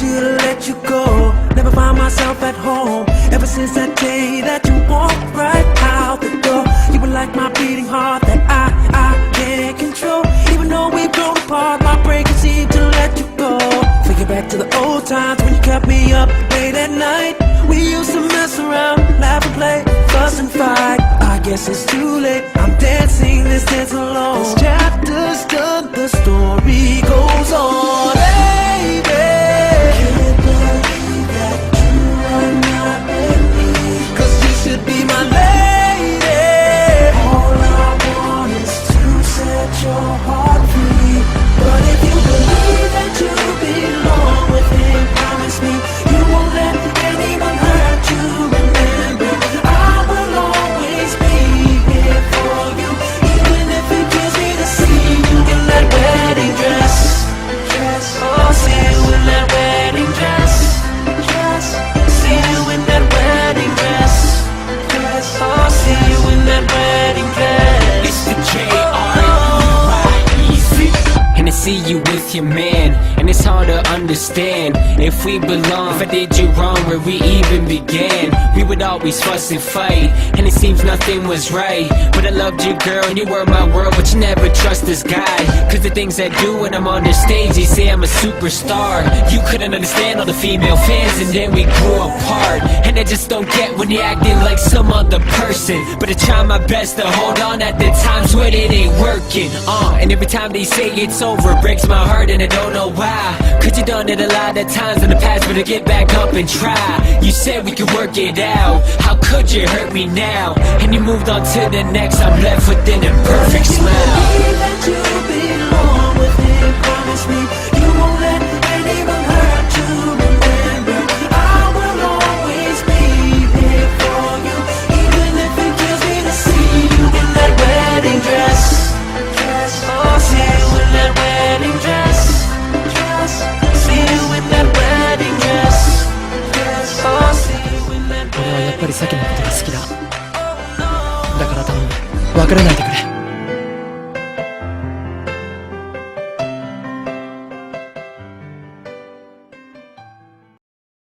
you to let you go. Never find myself at home. Ever since that day that you walked right out the door. You were like my beating heart that I can't control. Even though we've grown apart, my brain can seem to let you go. Thinking back to the old times when you kept me up late at night. We used to mess around, laugh and play, fuss and fight. I guess it's too late, I'm dancing this dance alone. This chapter's done, the story goes on. Baby, can't believe that you are not with me. 'Cause you should be my lady. All I want is to set your heart free. But if you believe that you belong with him, promise me you won't let anyone hurt you. Remember, I will always be here for you, even if it kills me to see you in that wedding dress. Oh, see you in that wedding dress. See you in that wedding dress. Oh, see you in that wedding dress. It's the J-R-E-Y-E-Z. And I see you with your man, and it's hard to understand if we belong. If I did you wrong, where we even began. We would always fuss and fight, and it seems nothing was right. But I loved you, girl, and you were my world. But you never trust this guy, 'cause the things I do when I'm on the stage, they say I'm a superstar. You couldn't understand all the female fans, and then we grew apart. And I just don't get when you're acting like some other person. But I try my best to hold on at the times when it ain't working. And every time they say it's over, it breaks my heart, and I don't know why. 'Cause you done it a lot of times in the past, but to get back up and try. You said we could work it out, how could you hurt me now? And you moved on to the next, I'm left with an imperfect smile. Believe that you belong with him, promise me you won't let anyone hurt you. Remember, I will always be here for you, even if it kills me to see you in that wedding dress. Oh, see you in that wedding dress. See you in that wedding dress. Oh, see you in that 俺はやっ wedding ぱりサキのことが好きだ。 dress. だから頼む、別れないでくれ。